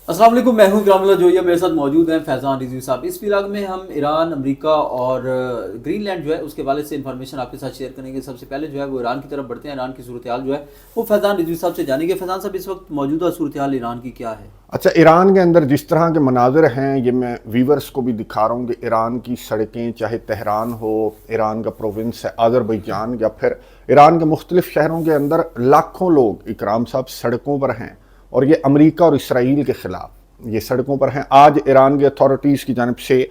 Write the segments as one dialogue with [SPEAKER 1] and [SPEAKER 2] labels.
[SPEAKER 1] السلام علیکم، میں ہوں کرام اللہ جویا، میرے ساتھ موجود ہیں فیضان رضوی صاحب۔ اس ولاگ میں ہم ایران، امریکہ اور گرین لینڈ جو ہے اس کے حوالے سے انفارمیشن آپ کے ساتھ شیئر کریں گے۔ سب سے پہلے جو ہے وہ ایران کی طرف بڑھتے ہیں۔ ایران کی صورتحال جو ہے وہ فیضان رضوی صاحب سے جانیں گے۔ فیضان صاحب، اس وقت موجودہ صورتحال ایران کی کیا ہے؟
[SPEAKER 2] اچھا، ایران کے اندر جس طرح کے مناظر ہیں یہ میں ویورز کو بھی دکھا رہا ہوں کہ ایران کی سڑکیں، چاہے تہران ہو، ایران کا پروونس ہے آذربائیجان، یا پھر ایران کے مختلف شہروں کے اندر لاکھوں لوگ اکرام صاحب سڑکوں پر ہیں، اور یہ امریکہ اور اسرائیل کے خلاف یہ سڑکوں پر ہیں۔ آج ایران کے اتھارٹیز کی جانب سے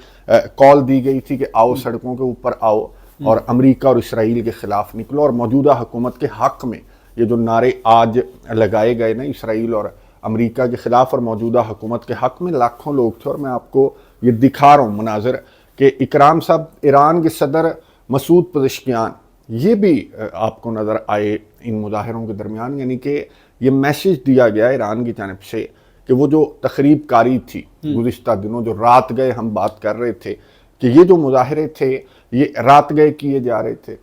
[SPEAKER 2] کال دی گئی تھی کہ آؤ سڑکوں کے اوپر آؤ اور امریکہ اور اسرائیل کے خلاف نکلو، اور موجودہ حکومت کے حق میں یہ جو نعرے آج لگائے گئے نا اسرائیل اور امریکہ کے خلاف اور موجودہ حکومت کے حق میں، لاکھوں لوگ تھے۔ اور میں آپ کو یہ دکھا رہا ہوں مناظر کہ اکرام صاحب ایران کے صدر مسعود پزشکیان یہ بھی آپ کو نظر آئے ان مظاہروں کے درمیان، یعنی کہ یہ میسیج دیا گیا ایران کی جانب سے کہ وہ جو تخریب کاری تھی گزشتہ دنوں، جو رات گئے ہم بات کر رہے تھے کہ یہ جو مظاہرے تھے یہ رات گئے کیے جا رہے تھے،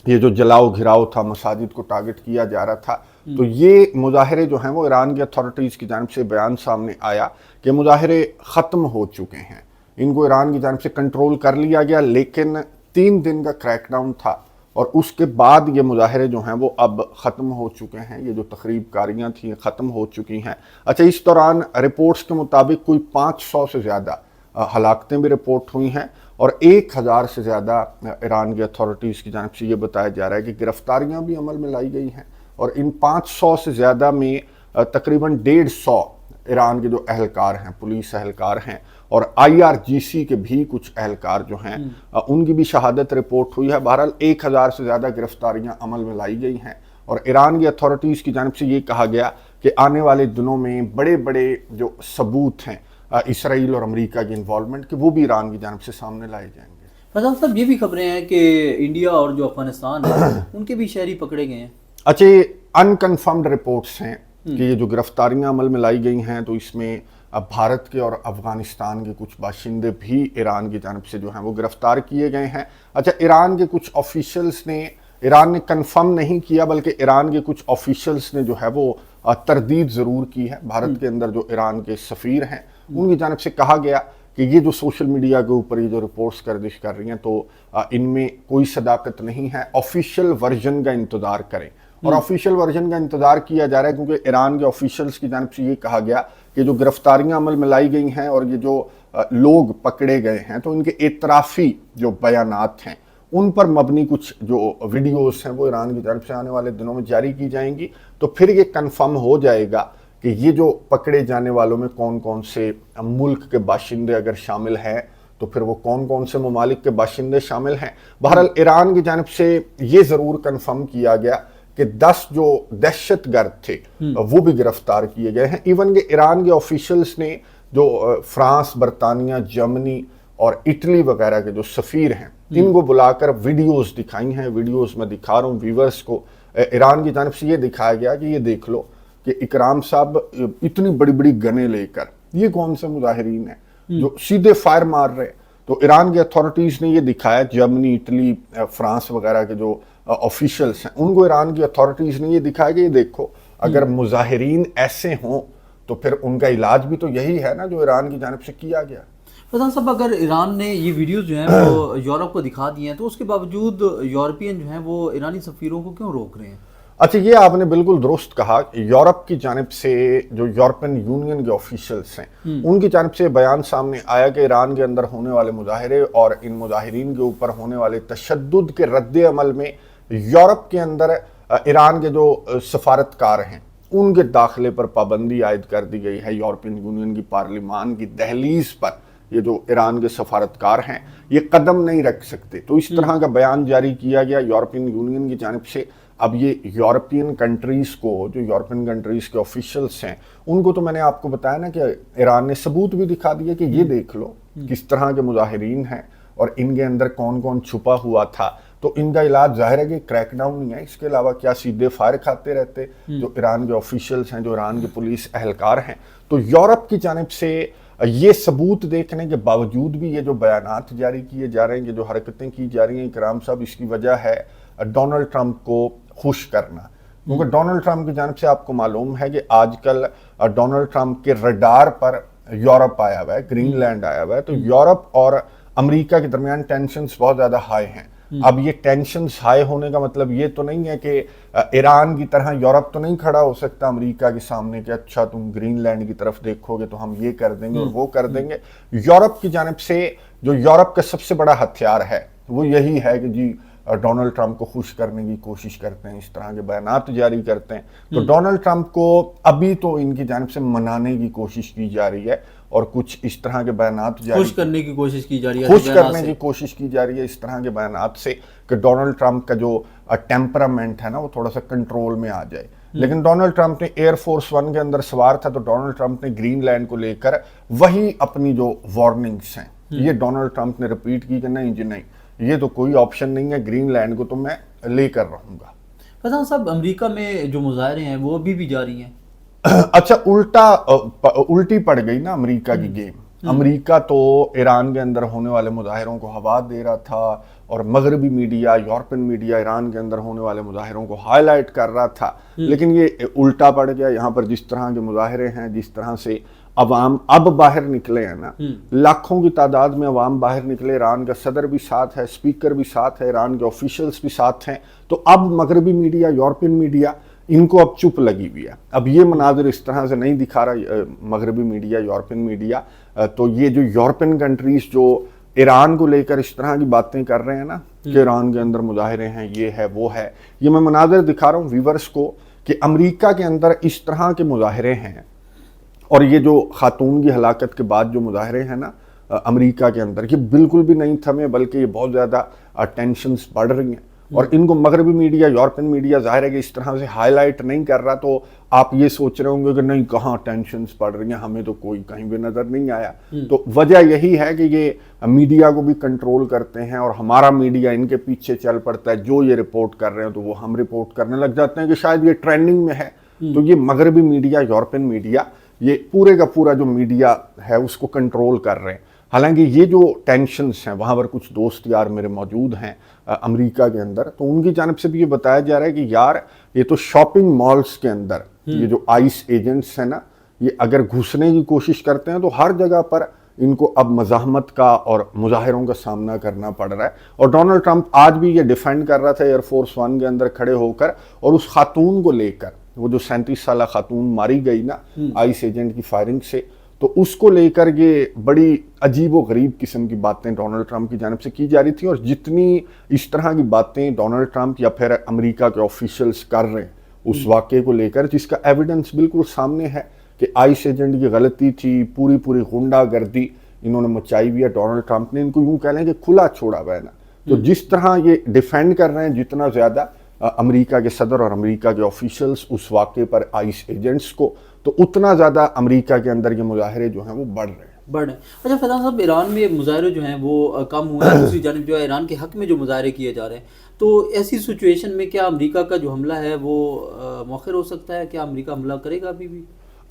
[SPEAKER 2] یہ جو جلاؤ گھراؤ تھا، مساجد کو ٹارگٹ کیا جا رہا تھا، تو یہ مظاہرے جو ہیں وہ ایران کی اتھارٹیز کی جانب سے بیان سامنے آیا کہ مظاہرے ختم ہو چکے ہیں، ان کو ایران کی جانب سے کنٹرول کر لیا گیا، لیکن 3 دن کا کریک ڈاؤن تھا اور اس کے بعد یہ مظاہرے جو ہیں وہ اب ختم ہو چکے ہیں۔ یہ جو تخریب کاریاں تھیں ختم ہو چکی ہیں۔ اچھا، اس دوران رپورٹس کے مطابق کوئی 500 سے زیادہ ہلاکتیں بھی رپورٹ ہوئی ہیں، اور 1000 سے زیادہ ایران کی اتھارٹیز کی جانب سے یہ بتایا جا رہا ہے کہ گرفتاریاں بھی عمل میں لائی گئی ہیں، اور ان 500 سے زیادہ میں تقریباً 150 ایران کے جو اہلکار ہیں، پولیس اہلکار ہیں، اور IRGC کے بھی کچھ اہلکار جو ہیں ان کی بھی شہادت رپورٹ ہوئی ہے۔ بہرحال 1000 سے زیادہ گرفتاریاں عمل میں لائی گئی ہیں، اور ایران کی اتھارٹیز کی جانب سے یہ کہا گیا کہ آنے والے دنوں میں بڑے بڑے جو ثبوت ہیں اسرائیل اور امریکہ کی انوالومنٹ کے، وہ بھی ایران کی جانب سے سامنے لائے جائیں گے۔
[SPEAKER 1] فیضان صاحب، یہ بھی خبریں ہیں کہ انڈیا اور جو افغانستان ہے ان کے بھی شہری پکڑے گئے ہیں۔
[SPEAKER 2] اچھا، یہ انکنفرمڈ رپورٹس ہیں کہ یہ جو گرفتاریاں عمل میں لائی گئی ہیں تو اس میں بھارت کے اور افغانستان کے کچھ باشندے بھی ایران کی جانب سے جو ہیں وہ گرفتار کیے گئے ہیں۔ اچھا، ایران کے کچھ آفیشلز نے، ایران نے کنفرم نہیں کیا بلکہ ایران کے کچھ آفیشلز نے جو ہے وہ تردید ضرور کی ہے۔ بھارت کے اندر جو ایران کے سفیر ہیں ان کی جانب سے کہا گیا کہ یہ جو سوشل میڈیا کے اوپر یہ جو رپورٹس گردش کر رہی ہیں تو ان میں کوئی صداقت نہیں ہے، آفیشیل ورژن کا انتظار کریں۔ اور آفیشیل ورژن کا انتظار کیا جا رہا ہے کیونکہ ایران کے آفیشلز کی جانب سے یہ کہا گیا کہ جو گرفتاریاں عمل میں لائی گئی ہیں اور یہ جو لوگ پکڑے گئے ہیں تو ان کے اعترافی جو بیانات ہیں ان پر مبنی کچھ جو ویڈیوز ہیں وہ ایران کی جانب سے آنے والے دنوں میں جاری کی جائیں گی، تو پھر یہ کنفرم ہو جائے گا کہ یہ جو پکڑے جانے والوں میں کون کون سے ملک کے باشندے اگر شامل ہیں تو پھر وہ کون کون سے ممالک کے باشندے شامل ہیں۔ بہرحال ایران کی جانب سے یہ ضرور کنفرم کیا گیا کہ 10 جو دہشت گرد تھے وہ بھی گرفتار کیے گئے ہیں۔ ایون کہ ایران کے آفیشلز نے جو فرانس، برطانیہ، جرمنی اور اٹلی وغیرہ کے جو سفیر ہیں ان کو بلا کر ویڈیوز دکھائی ہیں۔ ویڈیوز میں دکھا رہا ہوں ویورز کو، ایران کی جانب سے یہ دکھایا گیا کہ یہ دیکھ لو کہ اکرام صاحب اتنی بڑی بڑی گنیں لے کر، یہ کون سے مظاہرین ہیں جو سیدھے فائر مار رہے ہیں؟ تو ایران کے اتھارٹیز نے یہ دکھایا، جرمنی، اٹلی، فرانس وغیرہ کے جو آفیشلز ہیں ان کو ایران کی اتھارٹیز نے یہ دکھایا کہ یہ دیکھو اگر مظاہرین ایسے ہوں تو پھر ان کا علاج بھی تو یہی ہے نا جو ایران کی جانب سے کیا گیا۔
[SPEAKER 1] فیضان صاحب، اگر ایران نے یہ ویڈیوز جو ہیں وہ یورپ کو دکھا دی ہیں تو اس کے باوجود یورپین جو ہیں وہ ایرانی سفیروں کو کیوں روک رہے ہیں؟
[SPEAKER 2] اچھا، یہ آپ نے بالکل درست کہا کہ یورپ کی جانب سے جو یورپین یونین کے آفیشلز ہیں ان کی جانب سے بیان سامنے آیا کہ ایران کے اندر ہونے والے مظاہرے اور ان مظاہرین کے اوپر ہونے والے تشدد کے رد عمل میں یورپ کے اندر ایران کے جو سفارتکار ہیں ان کے داخلے پر پابندی عائد کر دی گئی ہے۔ یورپین یونین کی پارلیمان کی دہلیز پر یہ جو ایران کے سفارتکار ہیں یہ قدم نہیں رکھ سکتے، تو اس طرح کا بیان جاری کیا گیا یورپین یونین کی جانب سے۔ اب یہ یورپین کنٹریز کو، جو یورپین کنٹریز کے آفیشلز ہیں ان کو تو میں نے آپ کو بتایا نا کہ ایران نے ثبوت بھی دکھا دیا کہ یہ دیکھ لو کس طرح کے مظاہرین ہیں اور ان کے اندر کون کون چھپا ہوا تھا، تو ان کا علاج ظاہر ہے کہ کریک ڈاؤن نہیں ہے، اس کے علاوہ کیا سیدھے فائر کھاتے رہتے جو ایران کے آفیشلز ہیں، جو ایران کے پولیس اہلکار ہیں۔ تو یورپ کی جانب سے یہ ثبوت دیکھنے کے باوجود بھی یہ جو بیانات جاری کیے جا رہے ہیں، یہ جو حرکتیں کی جا رہی ہیں اکرام صاحب، اس کی وجہ ہے ڈونلڈ ٹرمپ کو خوش کرنا کیونکہ ڈونلڈ ٹرمپ کی جانب سے آپ کو معلوم ہے کہ آج کل ڈونلڈ ٹرمپ کے رڈار پر یورپ آیا ہوا ہے، گرین لینڈ آیا ہوا ہے، تو یورپ اور امریکہ کے درمیان ٹینشنز بہت زیادہ ہائی ہیں۔ اب یہ ٹینشنز ہائی ہونے کا مطلب یہ تو نہیں ہے کہ ایران کی طرح یورپ تو نہیں کھڑا ہو سکتا امریکہ کے سامنے کہ اچھا تم گرین لینڈ کی طرف دیکھو گے تو ہم یہ کر دیں گے اور وہ کر دیں گے۔ یورپ کی جانب سے جو یورپ کا سب سے بڑا ہتھیار ہے وہ یہی ہے کہ جی ڈونلڈ ٹرمپ کو خوش کرنے کی کوشش کرتے ہیں، اس طرح کے بیانات جاری کرتے ہیں۔ تو ڈونلڈ ٹرمپ کو ابھی تو ان کی جانب سے منانے کی کوشش کی جا رہی ہے اور کچھ اس طرح کے بیانات جاری
[SPEAKER 1] خوش کرنے کی کوشش کی جا رہی ہے،
[SPEAKER 2] خوش کرنے کی کوشش کی جا رہی ہے اس طرح کے بیانات سے کہ ڈونلڈ ٹرمپ کا جو ٹیمپرامنٹ ہے نا وہ تھوڑا سا کنٹرول میں آ جائے۔ لیکن ڈونلڈ ٹرمپ نے ایئر فورس ون کے اندر سوار تھا تو ڈونلڈ ٹرمپ نے گرین لینڈ کو لے کر وہی اپنی جو وارننگز ہیں یہ ڈونلڈ ٹرمپ نے ریپیٹ کی کہ نہیں جی نہیں، یہ تو کوئی آپشن نہیں ہے، گرین لینڈ کو تو میں لے کر رہوں گا۔
[SPEAKER 1] فیضان صاحب، امریکہ میں جو مظاہرے ہیں وہ ابھی بھی جاری ہیں؟
[SPEAKER 2] اچھا، الٹی پڑ گئی نا امریکہ کی گیم۔ امریکہ تو ایران کے اندر ہونے والے مظاہروں کو ہوا دے رہا تھا اور مغربی میڈیا، یورپین میڈیا ایران کے اندر ہونے والے مظاہروں کو ہائی لائٹ کر رہا تھا، لیکن یہ الٹا پڑ گیا۔ یہاں پر جس طرح کے مظاہرے ہیں، جس طرح سے عوام اب باہر نکلے ہیں نا، لاکھوں کی تعداد میں عوام باہر نکلے، ایران کا صدر بھی ساتھ ہے، اسپیکر بھی ساتھ ہے، ایران کے آفیشلز بھی ساتھ ہیں، تو اب مغربی میڈیا، یورپین میڈیا ان کو اب چپ لگی ہوئی ہے۔ اب یہ مناظر اس طرح سے نہیں دکھا رہا مغربی میڈیا، یورپین میڈیا، تو یہ جو یورپین کنٹریز جو ایران کو لے کر اس طرح کی باتیں کر رہے ہیں نا کہ ایران کے اندر مظاہرے ہیں، یہ ہے وہ ہے، یہ میں مناظر دکھا رہا ہوں ویورز کو کہ امریکہ کے اندر اس طرح کے مظاہرے ہیں، اور یہ جو خاتون کی ہلاکت کے بعد جو مظاہرے ہیں نا امریکہ کے اندر، یہ بالکل بھی نہیں تھمے، بلکہ یہ بہت زیادہ ٹینشنز بڑھ رہی ہیں، اور ان کو مغربی میڈیا، یورپین میڈیا ظاہر ہے کہ اس طرح سے ہائی لائٹ نہیں کر رہا، تو آپ یہ سوچ رہے ہوں گے کہ نہیں کہاں ٹینشنز بڑھ رہی ہیں، ہمیں تو کوئی کہیں بھی نظر نہیں آیا۔ تو وجہ یہی ہے کہ یہ میڈیا کو بھی کنٹرول کرتے ہیں اور ہمارا میڈیا ان کے پیچھے چل پڑتا ہے، جو یہ رپورٹ کر رہے ہیں تو وہ ہم رپورٹ کرنے لگ جاتے ہیں کہ شاید یہ ٹرینڈنگ میں ہے۔ تو یہ مغربی میڈیا، یورپین میڈیا، یہ پورے کا پورا جو میڈیا ہے اس کو کنٹرول کر رہے ہیں۔ حالانکہ یہ جو ٹینشنز ہیں، وہاں پر کچھ دوست یار میرے موجود ہیں امریکہ کے اندر، تو ان کی جانب سے بھی یہ بتایا جا رہا ہے کہ یار یہ تو شاپنگ مالز کے اندر یہ جو آئس ایجنٹس ہیں نا، یہ اگر گھسنے کی کوشش کرتے ہیں تو ہر جگہ پر ان کو اب مزاحمت کا اور مظاہروں کا سامنا کرنا پڑ رہا ہے۔ اور ڈونلڈ ٹرمپ آج بھی یہ ڈیفینڈ کر رہا تھا ایئر فورس ون کے اندر کھڑے ہو کر، اور اس خاتون کو لے کر، وہ جو 37 سالہ خاتون ماری گئی نا آئس ایجنٹ کی فائرنگ سے، تو اس کو لے کر یہ بڑی عجیب و غریب قسم کی باتیں ڈونلڈ ٹرمپ کی جانب سے کی جا رہی تھیں، اور جتنی اس طرح کی باتیں ڈونلڈ ٹرمپ یا پھر امریکہ کے آفیشلز کر رہے ہیں اس واقعے کو لے کر، جس کا ایویڈنس بالکل سامنے ہے کہ آئس ایجنٹ کی غلطی تھی، پوری غنڈہ گردی انہوں نے مچائی ہوئی ہے، ڈونلڈ ٹرمپ نے ان کو یوں کہہ لیں کہ کھلا چھوڑا ہوا ہے نا۔ تو جس طرح یہ ڈیفینڈ کر رہے ہیں، جتنا زیادہ امریکہ کے صدر اور امریکہ کے آفیشلز اس واقعے پر آئس ایجنٹس کو، تو اتنا زیادہ امریکہ کے اندر یہ مظاہرے جو ہیں وہ بڑھ رہے ہیں۔
[SPEAKER 1] اچھا فیضان صاحب، ایران میں مظاہرے جو ہیں وہ کم ہوئے ہیں، دوسری جانب جو ہے ایران کے حق میں جو مظاہرے کیے جا رہے ہیں، تو ایسی سچویشن میں کیا امریکہ کا جو حملہ ہے وہ مؤخر ہو سکتا ہے؟ کیا امریکہ حملہ کرے گا ابھی بھی؟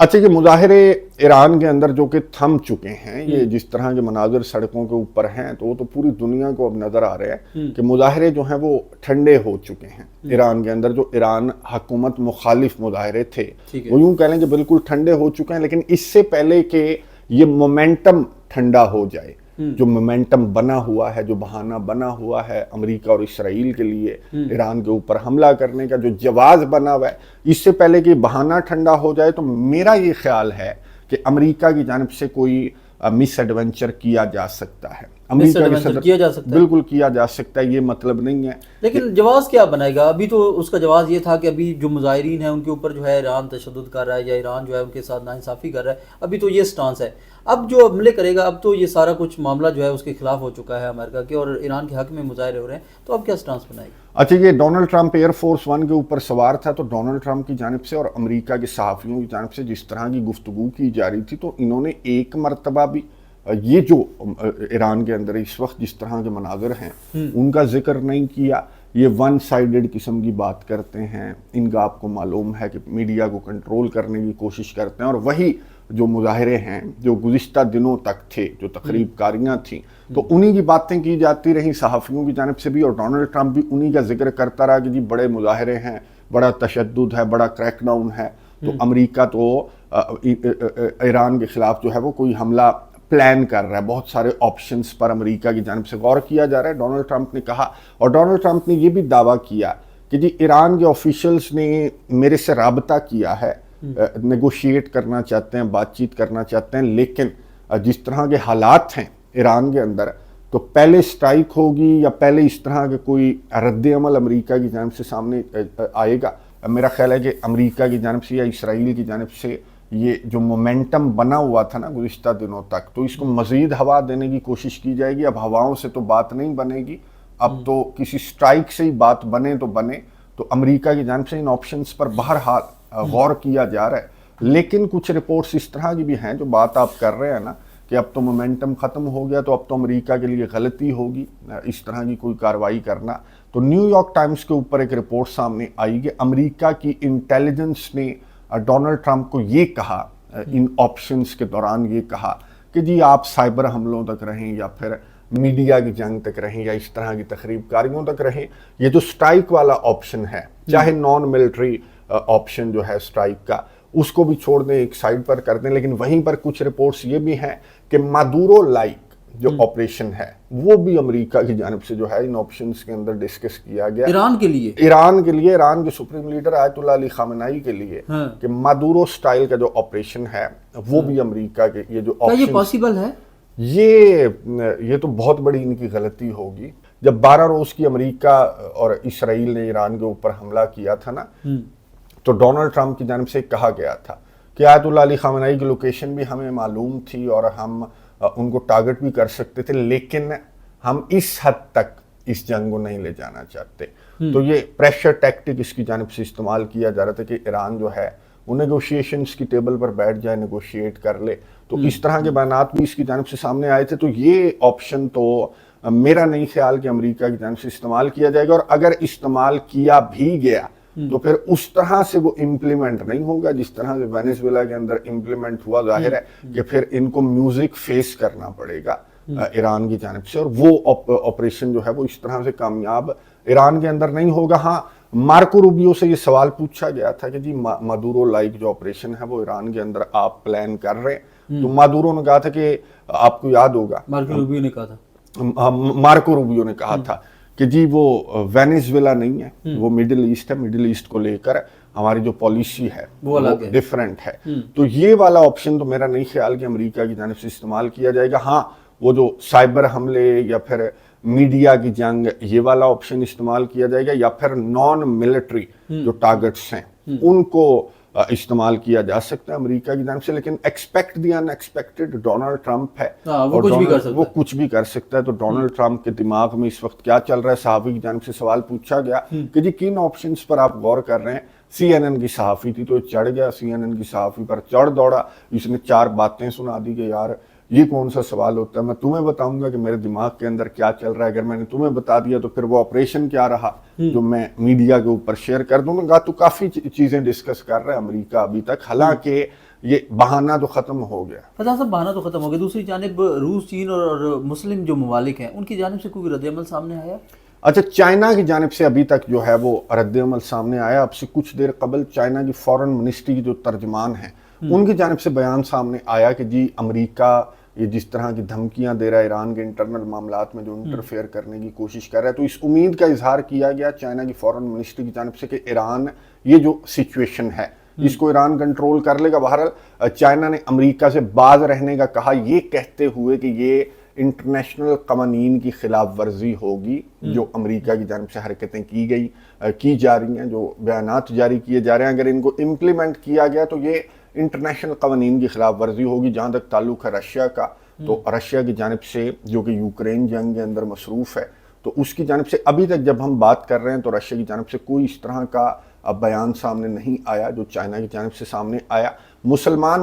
[SPEAKER 2] اچھا، یہ مظاہرے ایران کے اندر جو کہ تھم چکے ہیں، یہ جس طرح کے مناظر سڑکوں کے اوپر ہیں، تو وہ تو پوری دنیا کو اب نظر آ رہے ہیں کہ مظاہرے جو ہیں وہ ٹھنڈے ہو چکے ہیں ایران کے اندر۔ جو ایران حکومت مخالف مظاہرے تھے وہ یوں کہہ لیں کہ بالکل ٹھنڈے ہو چکے ہیں، لیکن اس سے پہلے کہ یہ مومنٹم ٹھنڈا ہو جائے، جو مومنٹم بنا ہوا ہے، جو بہانہ بنا ہوا ہے امریکہ اور اسرائیل کے لیے ایران کے اوپر حملہ کرنے کا، جو جواز بنا ہوا ہے، اس سے پہلے کہ بہانہ ٹھنڈا ہو جائے، تو میرا یہ خیال ہے کہ امریکہ کی جانب سے کوئی مس ایڈونچر کیا جا سکتا ہے، امریکہ کے صدر
[SPEAKER 1] کیا جا سکتا ہے،
[SPEAKER 2] بالکل کیا جا سکتا ہے، یہ مطلب نہیں ہے۔
[SPEAKER 1] لیکن جواز کیا بنائے گا؟ ابھی تو اس کا جواز یہ تھا کہ ابھی جو مظاہرین ہیں ان کے اوپر جو ہے ایران تشدد کر رہا ہے، یا ایران جو ہے ان کے ساتھ ناانصافی کر رہا ہے، ابھی تو یہ سٹانس ہے۔ اب جو حملے کرے گا، اب تو یہ سارا کچھ معاملہ جو ہے اس کے خلاف ہو چکا ہے امریکہ کے، اور ایران کے حق میں مظاہرے ہو رہے ہیں، تو اب کیا سٹانس بنائے گا؟
[SPEAKER 2] اچھا، یہ Donald Trump air force one کے اوپر سوار تھا، تو ڈونلڈ ٹرمپ کی جانب سے اور امریکہ کے صحافیوں کی جانب سے جس طرح کی گفتگو کی جا رہی تھی، تو انہوں نے ایک مرتبہ بھی یہ جو ایران کے اندر اس وقت جس طرح کے مناظر ہیں ان کا ذکر نہیں کیا۔ یہ ون سائیڈڈ قسم کی بات کرتے ہیں، ان کا آپ کو معلوم ہے کہ میڈیا کو کنٹرول کرنے کی کوشش کرتے ہیں، اور وہی جو مظاہرے ہیں جو گزشتہ دنوں تک تھے، جو تقریب کاریاں تھیں، تو انہی کی باتیں کی جاتی رہیں صحافیوں کی جانب سے بھی، اور ڈونلڈ ٹرمپ بھی انہی کا ذکر کرتا رہا کہ جی بڑے مظاہرے ہیں، بڑا تشدد ہے، بڑا کریک ڈاؤن ہے، تو امریکہ تو ایران کے خلاف جو ہے وہ کوئی حملہ پلان کر رہا ہے. بہت سارے آپشنز پر امریکہ کی جانب سے غور کیا جا رہا ہے. ڈونلڈ ٹرمپ نے کہا، اور ڈونلڈ ٹرمپ نے یہ بھی دعویٰ کیا کہ جی ایران کے آفیشلز نے میرے سے رابطہ کیا ہے، نیگوشیٹ کرنا چاہتے ہیں، بات چیت کرنا چاہتے ہیں، لیکن جس طرح کے حالات ہیں ایران کے اندر تو پہلے سٹرائک ہوگی یا پہلے اس طرح کے کوئی رد عمل امریکہ کی جانب سے سامنے آئے گا. میرا خیال ہے کہ امریکہ کی جانب سے یا اسرائیل کی جانب سے یہ جو مومنٹم بنا ہوا تھا نا گزشتہ دنوں تک، تو اس کو مزید ہوا دینے کی کوشش کی جائے گی. اب ہواؤں سے تو بات نہیں بنے گی، اب تو کسی سٹرائک سے ہی بات بنے تو بنے. تو امریکہ کی جانب سے ان آپشنز پر بہرحال غور کیا جا رہا ہے. لیکن کچھ رپورٹس اس طرح کی بھی ہیں جو بات آپ کر رہے ہیں نا کہ اب تو مومنٹم ختم ہو گیا، تو اب تو امریکہ کے لیے غلطی ہوگی اس طرح کی کوئی کارروائی کرنا. تو نیو یارک ٹائمز کے اوپر ایک رپورٹ سامنے آئی کہ امریکہ کی انٹیلیجنس نے ڈونلڈ ٹرمپ کو یہ کہا، ان آپشنز کے دوران یہ کہا کہ جی آپ سائبر حملوں تک رہیں یا پھر میڈیا کی جنگ تک رہیں یا اس طرح کی تخریب کاریوں تک رہیں. یہ جو سٹرائک والا آپشن ہے، چاہے نان ملٹری آپشن جو ہے سٹرائک کا، اس کو بھی چھوڑ دیں، ایک سائڈ پر کر دیں. لیکن وہیں پر کچھ رپورٹس یہ بھی ہیں کہ مادورو لائک جو آپریشن ہے وہ بھی امریکہ کی جانب سے جو ہے ان آپشنز کے اندر ڈسکس کیا گیا
[SPEAKER 1] ایران کے لیے،
[SPEAKER 2] ایران کے سپریم لیڈر آیت اللہ علی خامنائی کے لیے کہ مادورو سٹائل کا جو آپریشن ہے وہ بھی امریکہ کے یہ جو
[SPEAKER 1] کیا یہ پاسبل ہے؟
[SPEAKER 2] یہ تو بہت بڑی ان کی غلطی ہوگی. جب 12 روز کی امریکہ اور اسرائیل نے ایران کے اوپر حملہ کیا تھا نا، تو ڈونلڈ ٹرمپ کی جانب سے کہا گیا تھا کہ آیت اللہ علی خامنائی کی لوکیشن بھی ہمیں معلوم تھی اور ہم ان کو ٹارگٹ بھی کر سکتے تھے، لیکن ہم اس حد تک اس جنگ کو نہیں لے جانا چاہتے. تو یہ پریشر ٹیکٹک اس کی جانب سے استعمال کیا جا رہا تھا کہ ایران جو ہے وہ نیگوشیشنز کی ٹیبل پر بیٹھ جائے، نیگوشیٹ کر لے. تو اس طرح کے بیانات بھی اس کی جانب سے سامنے آئے تھے. تو یہ آپشن تو میرا نہیں خیال کہ امریکہ کی جانب سے استعمال کیا جائے گا، اور اگر استعمال کیا بھی گیا تو پھر اس طرح سے وہ امپلیمنٹ نہیں ہوگا جس طرح سے وینیزویلا کے اندر امپلیمنٹ ہوا. ظاہر ہے کہ پھر ان کو میوزک فیس کرنا پڑے گا ایران کی جانب سے، اور وہ آپریشن جو ہے وہ اس طرح سے کامیاب ایران کے اندر نہیں ہوگا. ہاں، مارکو روبیو سے یہ سوال پوچھا گیا تھا کہ جی مادورو لائک جو آپریشن ہے وہ ایران کے اندر آپ پلان کر رہے ہیں، تو مادورو نے کہا تھا کہ آپ کو یاد ہوگا مارکو روبیو نے کہا تھا کہ جی وہ وینیزویلا نہیں ہے، وہ مڈل ایسٹ ہے، مڈل ایسٹ کو لے کر ہماری جو پالیسی ہے وہ ڈیفرنٹ ہے. تو یہ والا آپشن تو میرا نہیں خیال کہ امریکہ کی جانب سے استعمال کیا جائے گا. ہاں، وہ جو سائبر حملے یا پھر میڈیا کی جنگ یہ والا آپشن استعمال کیا جائے گا، یا پھر نان ملٹری جو ٹارگٹس ہیں ان کو استعمال کیا جا سکتا ہے امریکہ کی جانب سے. لیکن ایکسپیکٹ دی ان ایکسپیکٹڈ ڈونلڈ ٹرمپ ہے، وہ کچھ بھی کر سکتا ہے. تو ڈونلڈ ٹرمپ کے دماغ میں اس وقت کیا چل رہا ہے؟ صحافی کی جانب سے سوال پوچھا گیا کہ جی کن آپشنز پر آپ غور کر رہے ہیں. سی این این کی صحافی تھی تو چڑھ گیا، سی این این کی صحافی پر چڑھ دوڑا، اس نے 4 باتیں سنا دی کہ یار یہ کون سا سوال ہوتا ہے، میں تمہیں بتاؤں گا کہ میرے دماغ کے اندر کیا چل رہا ہے. اگر میں نے تمہیں بتا دیا تو پھر وہ آپریشن کیا رہا جو میں میڈیا کے اوپر شیئر کر دوں گا. تو کافی چیزیں ڈسکس کر رہا ہے امریکہ ابھی تک، حالانکہ یہ بہانہ تو ختم ہو گیا.
[SPEAKER 1] صاحب بہانہ تو ختم ہو گیا. دوسری جانب روس، چین اور مسلم جو ممالک ہیں ان کی جانب سے کوئی رد عمل سامنے آیا؟
[SPEAKER 2] اچھا، چائنا کی جانب سے ابھی تک جو ہے وہ رد عمل سامنے آیا. اب سے کچھ دیر قبل چائنا کی فورن منسٹری کی جو ترجمان ہیں ان کی جانب سے بیان سامنے آیا کہ جی امریکہ یہ جس طرح کی دھمکیاں دے رہا ہے ایران کے انٹرنل معاملات میں جو انٹرفیئر کرنے کی کوشش کر رہا ہے، تو اس امید کا اظہار کیا گیا چائنا کی فورن منسٹری کی جانب سے کہ ایران یہ جو سچویشن ہے اس کو ایران کنٹرول کر لے گا. بہرحال چائنا نے امریکہ سے باز رہنے کا کہا، یہ کہتے ہوئے کہ یہ انٹرنیشنل قوانین کی خلاف ورزی ہوگی جو امریکہ کی جانب سے حرکتیں کی جا رہی ہیں، جو بیانات جاری کیے جا رہے ہیں، اگر ان کو امپلیمنٹ کیا گیا تو یہ انٹرنیشنل قوانین کی خلاف ورزی ہوگی. جہاں تک تعلق ہے رشیا کا، تو رشیا کی جانب سے جو کہ یوکرین جنگ کے اندر مصروف ہے، تو اس کی جانب سے ابھی تک جب ہم بات کر رہے ہیں تو رشیا کی جانب سے کوئی اس طرح کا بیان سامنے نہیں آیا جو چائنا کی جانب سے سامنے آیا. مسلمان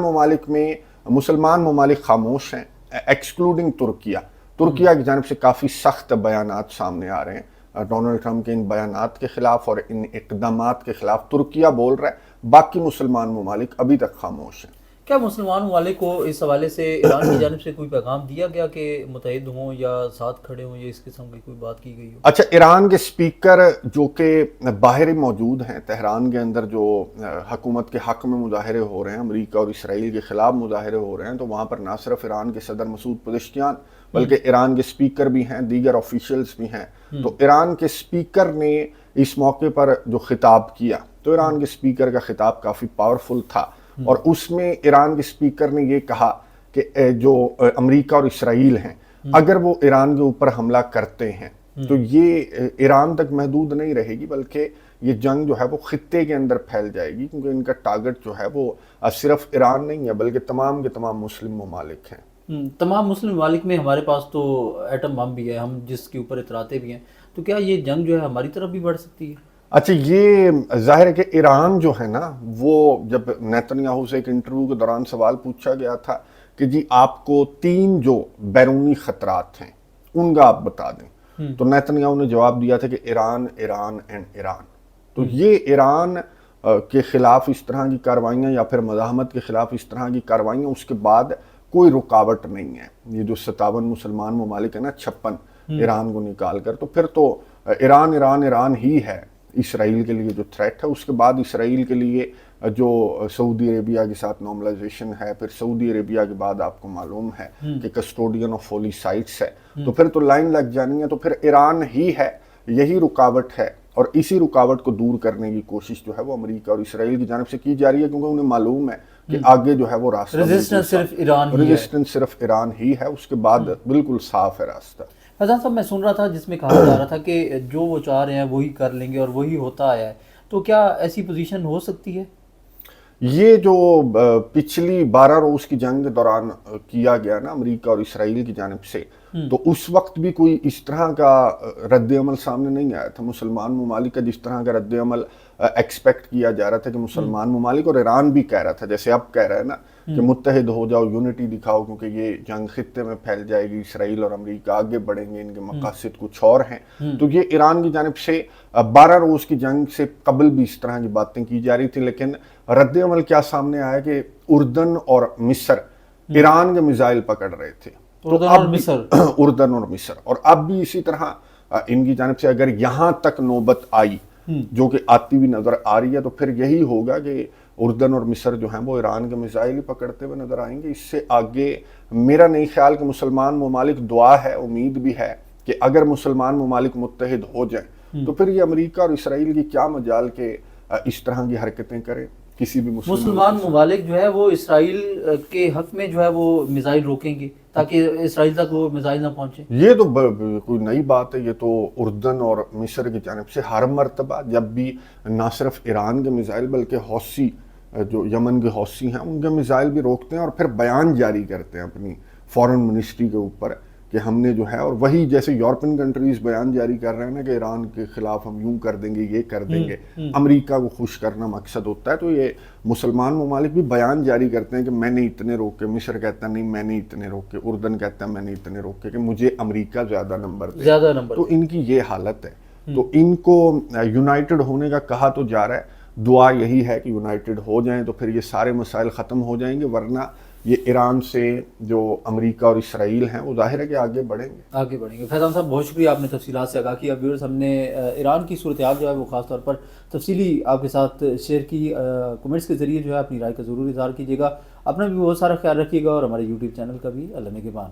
[SPEAKER 2] ممالک خاموش ہیں ایکسکلوڈنگ ترکیہ کی جانب سے کافی سخت بیانات سامنے آ رہے ہیں ڈونلڈ ٹرمپ کے ان بیانات کے خلاف اور ان اقدامات کے خلاف. ترکیہ بول رہا ہے، باقی مسلمان ممالک ابھی تک خاموش ہیں.
[SPEAKER 1] کیا مسلمان ممالک کو اس حوالے سے ایران کی جانب سے کوئی پیغام دیا گیا کہ متحد ہوں یا ساتھ کھڑے ہوں، یا اس قسم کی کوئی بات کی گئی ہو؟
[SPEAKER 2] اچھا، ایران کے سپیکر جو کہ باہر موجود ہیں تہران کے اندر، جو حکومت کے حق میں مظاہرے ہو رہے ہیں، امریکہ اور اسرائیل کے خلاف مظاہرے ہو رہے ہیں، تو وہاں پر نہ صرف ایران کے صدر مسعود پزشکیان بلکہ ایران کے سپیکر بھی ہیں، دیگر آفیشلز بھی ہیں۔ تو ایران کے سپیکر نے اس موقع پر جو خطاب کیا، تو ایران کے سپیکر کا خطاب کافی پاورفل تھا، اور اس میں ایران کے سپیکر نے یہ کہا کہ جو امریکہ اور اسرائیل ہیں، اگر وہ ایران کے اوپر حملہ کرتے ہیں تو یہ ایران تک محدود نہیں رہے گی، بلکہ یہ جنگ جو ہے وہ خطے کے اندر پھیل جائے گی، کیونکہ ان کا ٹارگٹ جو ہے وہ صرف ایران نہیں ہے بلکہ تمام کے تمام مسلم ممالک ہیں۔
[SPEAKER 1] تمام مسلم ممالک میں ہمارے پاس تو ایٹم بم بھی ہے، ہم جس کے اوپر اتراتے بھی ہیں، تو کیا یہ جنگ جو ہے ہماری طرف بھی بڑھ سکتی ہے؟
[SPEAKER 2] اچھا، یہ ظاہر ہے کہ ایران جو ہے نا، وہ جب نیتن یاہو سے ایک انٹرویو کے دوران سوال پوچھا گیا تھا کہ جی آپ کو 3 جو بیرونی خطرات ہیں ان کا آپ بتا دیں، تو نیتن یاہو نے جواب دیا تھا کہ ایران، ایران اینڈ ایران۔ تو یہ ایران کے خلاف اس طرح کی کارروائیاں یا پھر مزاحمت کے خلاف اس طرح کی کارروائیاں، اس کے بعد کوئی رکاوٹ نہیں ہے۔ یہ جو 57 مسلمان ممالک ہیں نا، 56 ایران کو نکال کر، تو پھر تو ایران ایران ایران ہی ہے اسرائیل کے لیے جو تھریٹ ہے۔ اس کے بعد اسرائیل کے لیے جو سعودی عربیہ کے ساتھ نارملائزیشن ہے، پھر سعودی عربیہ کے بعد آپ کو معلوم ہے کہ کسٹوڈین آف ہولی سائٹس ہے، تو پھر تو لائن لگ جانی ہے، تو پھر ایران ہی ہے، یہی رکاوٹ ہے، اور اسی رکاوٹ کو دور کرنے کی کوشش جو ہے وہ امریکہ اور اسرائیل کی جانب سے کی جا رہی ہے، کیونکہ انہیں معلوم ہے کہ آگے جو ہے وہ راستہ
[SPEAKER 1] ریزسٹنس
[SPEAKER 2] صرف ایران ہی ہے، اس کے بعد بالکل صاف ہے راستہ۔
[SPEAKER 1] فیضان صاحب، میں سن رہا تھا جس میں کہا جا رہا تھا کہ جو وہ چاہ رہے ہیں وہی کر لیں گے، اور وہی ہوتا آیا ہے، تو کیا ایسی پوزیشن ہو سکتی ہے؟
[SPEAKER 2] یہ جو پچھلی 12 روز کی جنگ کے دوران کیا گیا نا امریکہ اور اسرائیل کی جانب سے، تو اس وقت بھی کوئی اس طرح کا رد عمل سامنے نہیں آیا تھا مسلمان ممالک کا، جس طرح کا رد عمل ایکسپیکٹ کیا جا رہا تھا کہ مسلمان ممالک، اور ایران بھی کہہ رہا تھا، جیسے اب کہہ رہا ہے نا کہ متحد ہو جاؤ، یونٹی دکھاؤ، کیونکہ یہ جنگ خطے میں پھیل جائے گی، اسرائیل اور امریکہ آگے بڑھیں گے، ان کے مقاصد کچھ اور ہیں۔ تو یہ ایران کی جانب سے 12 روز کی جنگ سے قبل بھی اس طرح کی باتیں کی جا رہی تھی، لیکن رد عمل کیا سامنے آیا کہ اردن اور مصر ایران کے میزائل پکڑ رہے تھے، اردن اور مصر، اور اب بھی اسی طرح ان کی جانب سے اگر یہاں تک نوبت آئی، جو کہ آتی بھی نظر آ رہی ہے، تو پھر یہی ہوگا کہ اردن اور مصر جو ہیں وہ ایران کے میزائل ہی پکڑتے ہوئے نظر آئیں گے۔ اس سے آگے میرا نہیں خیال کہ مسلمان ممالک، دعا ہے، امید بھی ہے کہ اگر مسلمان ممالک متحد ہو جائیں تو پھر یہ امریکہ اور اسرائیل کی کیا مجال کہ اس طرح کی حرکتیں کریں کسی بھی
[SPEAKER 1] مسلمان ممالک جو ہے وہ اسرائیل کے حق میں جو ہے وہ میزائل روکیں گے تاکہ اسرائیل تک وہ میزائل نہ پہنچے۔
[SPEAKER 2] یہ تو کوئی نئی بات ہے، یہ تو اردن اور مصر کی جانب سے ہر مرتبہ جب بھی نہ صرف ایران کے میزائل بلکہ حوثی جو یمن کے حوثی ہیں ان کے میزائل بھی روکتے ہیں، اور پھر بیان جاری کرتے ہیں اپنی فورن منسٹری کے اوپر کہ ہم نے جو ہے، اور وہی جیسے یورپین کنٹریز بیان جاری کر رہے ہیں نا کہ ایران کے خلاف ہم یوں کر دیں گے، یہ کر دیں گے، امریکہ کو خوش کرنا مقصد ہوتا ہے، تو یہ مسلمان ممالک بھی بیان جاری کرتے ہیں کہ میں نے اتنے روکے، مصر کہتا ہے نہیں میں نے اتنے روکے، اردن کہتا ہے میں نے اتنے روکے، کہ مجھے امریکہ زیادہ نمبر دے، تو ان کی یہ حالت ہے۔ تو ان کو یونائٹڈ ہونے کا کہا تو جا رہا ہے، دعا یہی ہے کہ یونائٹڈ ہو جائیں تو پھر یہ سارے مسائل ختم ہو جائیں گے، ورنہ یہ ایران سے جو امریکہ اور اسرائیل ہیں وہ ظاہر ہے کہ آگے بڑھیں گے۔
[SPEAKER 1] فیضان صاحب بہت شکریہ، آپ نے تفصیلات سے آگاہ کیا۔ ویورز، ہم نے ایران کی صورتحال جو ہے وہ خاص طور پر تفصیلی آپ کے ساتھ شیئر کی۔ کمنٹس کے ذریعے جو ہے اپنی رائے کا ضرور اظہار کیجیے گا، اپنا بھی بہت سارا خیال رکھیے گا، اور ہمارے یوٹیوب چینل کا بھی۔ اللہ نگہبان۔